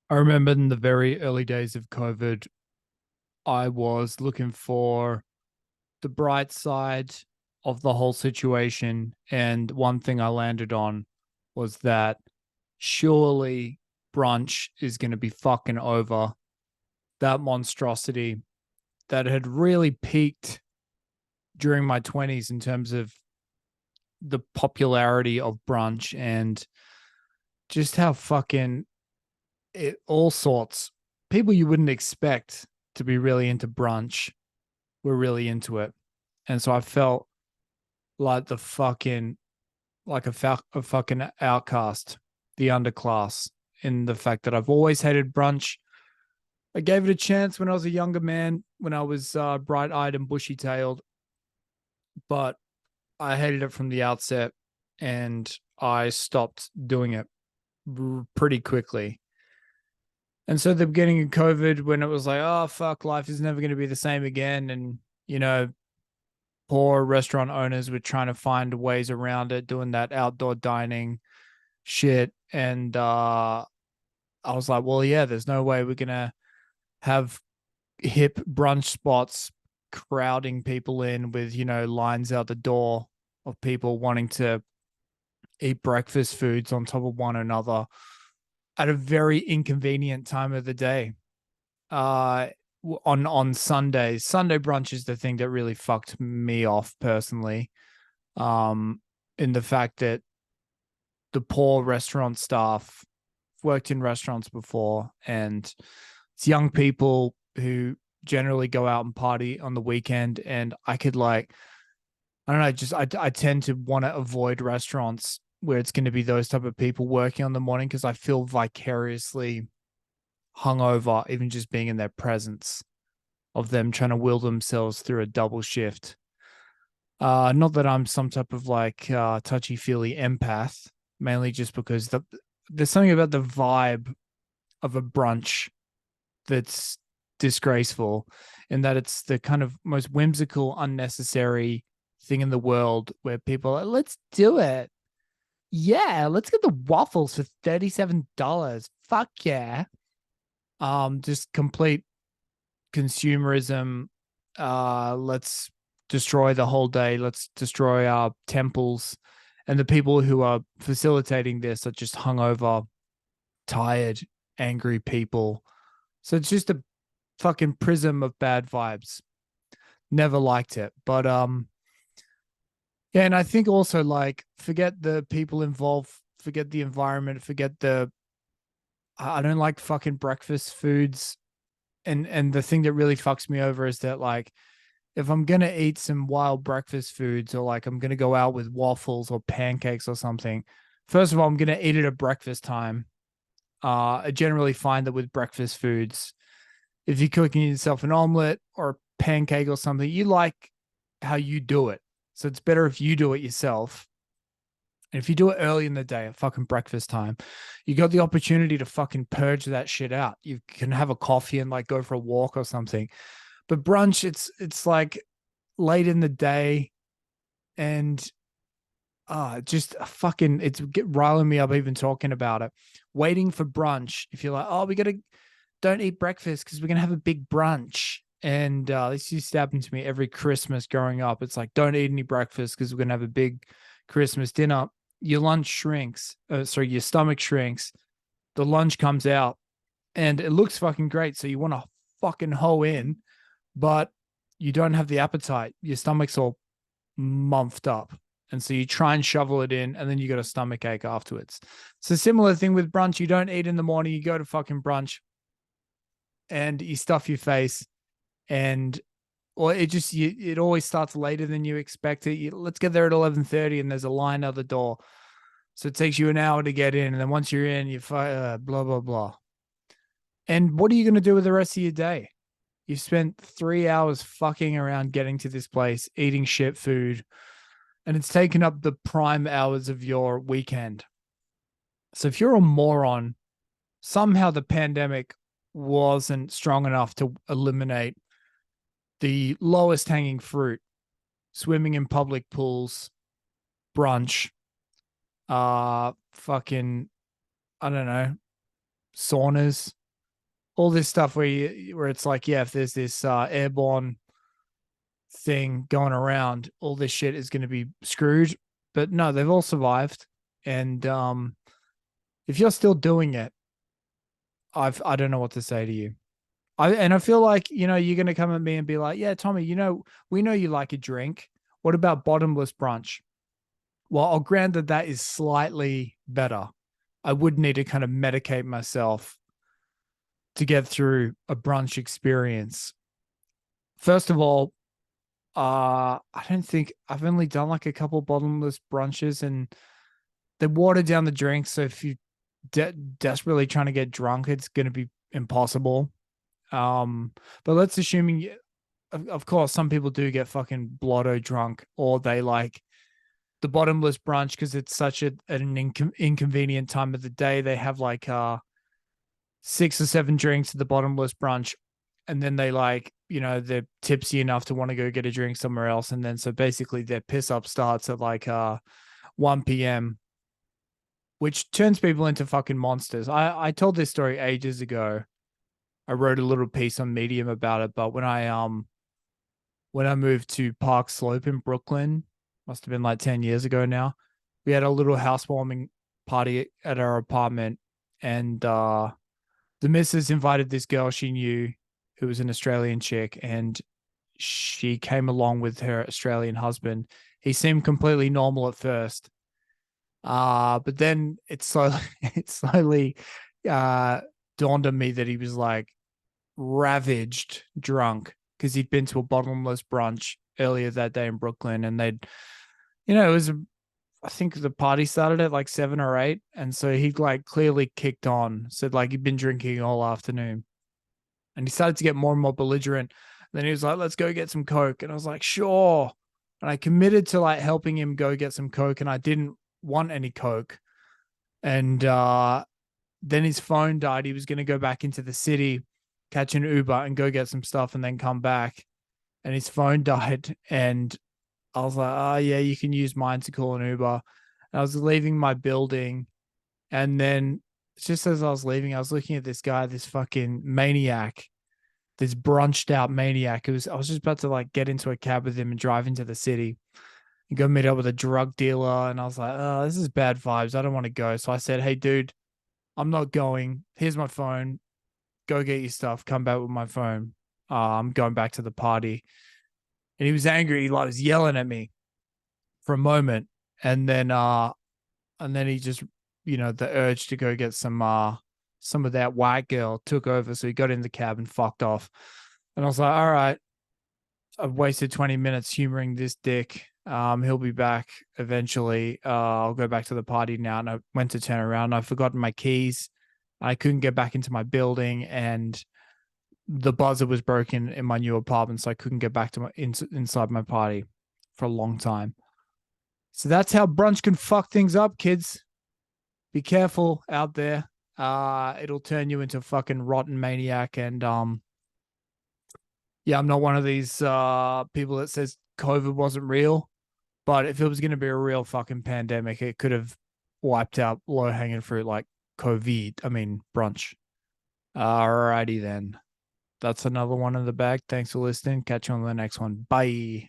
I remember in the very early days of COVID, I was looking for the bright side of the whole situation. And one thing I landed on was that surely brunch is going to be fucking over. That monstrosity that had really peaked during my 20s in terms of the popularity of brunch and just how fucking all sorts people you wouldn't expect to be really into brunch were really into it. And so I felt like the fucking a fucking outcast, the underclass, in the fact that I've always hated brunch. I gave it a chance when I was a younger man, when I was bright eyed and bushy tailed, but I hated it from the outset and I stopped doing it pretty quickly. And so the beginning of COVID, when it was like, oh fuck, life is never going to be the same again, and you know, poor restaurant owners were trying to find ways around it, doing that outdoor dining shit, and I was like, well, yeah, there's no way we're gonna have hip brunch spots crowding people in with lines out the door of people wanting to eat breakfast foods on top of one another at a very inconvenient time of the day. uh on Sundays. Sunday brunch is the thing that really fucked me off personally. Um in the fact that the poor restaurant staff worked in restaurants before, and it's young people who generally go out and party on the weekend, and I could like I don't know, just I tend to want to avoid restaurants where it's going to be those type of people working on the morning because I feel vicariously hungover even just being in their presence of them trying to will themselves through a double shift. Not that I'm some type of like touchy feely empath, mainly just because there's something about the vibe of a brunch that's disgraceful, in that it's the kind of most whimsical, unnecessary thing in the world where people are, let's do it. Yeah, let's get the waffles for $37. Fuck yeah. Just complete consumerism. Let's destroy the whole day. Let's destroy our temples. And the people who are facilitating this are just hungover, tired, angry people. So it's just a fucking prism of bad vibes. Never liked it. But yeah, and I think also like forget the people involved, forget the environment, forget the I don't like fucking breakfast foods. And the thing that really fucks me over is that like if I'm gonna eat some wild breakfast foods, or like I'm gonna go out with waffles or pancakes or something, first of all, I'm gonna eat it at breakfast time. I generally find that with breakfast foods, if you're cooking yourself an omelet or a pancake or something, you like how you do it. So it's better if you do it yourself. And if you do it early in the day at fucking breakfast time, you got the opportunity to fucking purge that shit out. You can have a coffee and like go for a walk or something. But brunch, it's like late in the day, and just fucking it's riling me up even talking about it. Waiting for brunch. If you're like, oh, we gotta don't eat breakfast because we're gonna have a big brunch. And this used to happen to me every Christmas growing up. It's like, don't eat any breakfast because we're gonna have a big Christmas dinner. Your lunch shrinks. Sorry, your stomach shrinks. The lunch comes out, and it looks fucking great. So you want to fucking hoe in, but you don't have the appetite. Your stomach's all mumphed up. And so you try and shovel it in, and then you got a stomach ache afterwards. So similar thing with brunch. You don't eat in the morning. You go to fucking brunch, and you stuff your face, and or it always starts later than you expect it. Let's get there at 11:30, and there's a line out the door, so it takes you an hour to get in, and then once you're in, you blah blah blah. And what are you going to do with the rest of your day? You've spent 3 hours fucking around getting to this place, eating shit food, and it's taken up the prime hours of your weekend. So if you're a moron, somehow the pandemic wasn't strong enough to eliminate the lowest hanging fruit: swimming in public pools, brunch, fucking, I don't know, saunas, all this stuff where it's like, yeah, if there's this airborne thing going around, all this shit is going to be screwed. But no, they've all survived. And if you're still doing it, I don't know what to say to you. I feel like, you're gonna come at me and be like, yeah, Tommy, we know you like a drink. What about bottomless brunch? Well, I'll grant that that is slightly better. I would need to kind of medicate myself to get through a brunch experience. First of all, I don't think I've only done like a couple bottomless brunches, and they water down the drinks. So if you desperately trying to get drunk, it's going to be impossible. Um, but let's assuming, of course, some people do get fucking blotto drunk, or they like the bottomless brunch because it's such an inconvenient time of the day. They have like 6 or 7 drinks at the bottomless brunch, and then they like, they're tipsy enough to want to go get a drink somewhere else, and then so basically their piss up starts at like 1 p.m., which turns people into fucking monsters. I told this story ages ago. I wrote a little piece on Medium about it, but when I moved to Park Slope in Brooklyn, must have been like 10 years ago now, we had a little housewarming party at our apartment, and the missus invited this girl she knew who was an Australian chick, and she came along with her Australian husband. He seemed completely normal at first. But then it slowly uh dawned on me that he was like ravaged drunk because he'd been to a bottomless brunch earlier that day in Brooklyn, and it was, I think the party started at like 7 or 8. And so he like clearly kicked on, said like he'd been drinking all afternoon, and he started to get more and more belligerent. And then he was like, let's go get some Coke. And I was like, sure. And I committed to like helping him go get some Coke, and I didn't want any Coke. And then his phone died. He was going to go back into the city, catch an Uber, and go get some stuff, and then come back. And his phone died. And I was like, oh, yeah, you can use mine to call an Uber. And I was leaving my building. And then just as I was leaving, I was looking at this guy, this fucking maniac, this brunched out maniac. I was just about to like get into a cab with him and drive into the city and go meet up with a drug dealer. And I was like, oh, this is bad vibes. I don't want to go. So I said, hey, dude, I'm not going. Here's my phone. Go get your stuff. Come back with my phone. I'm going back to the party. And he was angry. He like was yelling at me for a moment. And then he just, the urge to go get some of that white girl took over. So he got in the cab and fucked off. And I was like, all right, I've wasted 20 minutes humoring this dick. He'll be back eventually. I'll go back to the party now. And I went to turn around. I've forgotten my keys. I couldn't get back into my building, and the buzzer was broken in my new apartment, so I couldn't get back to inside my party for a long time. So that's how brunch can fuck things up, kids. Be careful out there. It'll turn you into a fucking rotten maniac. And yeah, I'm not one of these people that says COVID wasn't real. But if it was going to be a real fucking pandemic, it could have wiped out low hanging fruit like COVID. I mean, brunch. Alrighty then. That's another one in the bag. Thanks for listening. Catch you on the next one. Bye.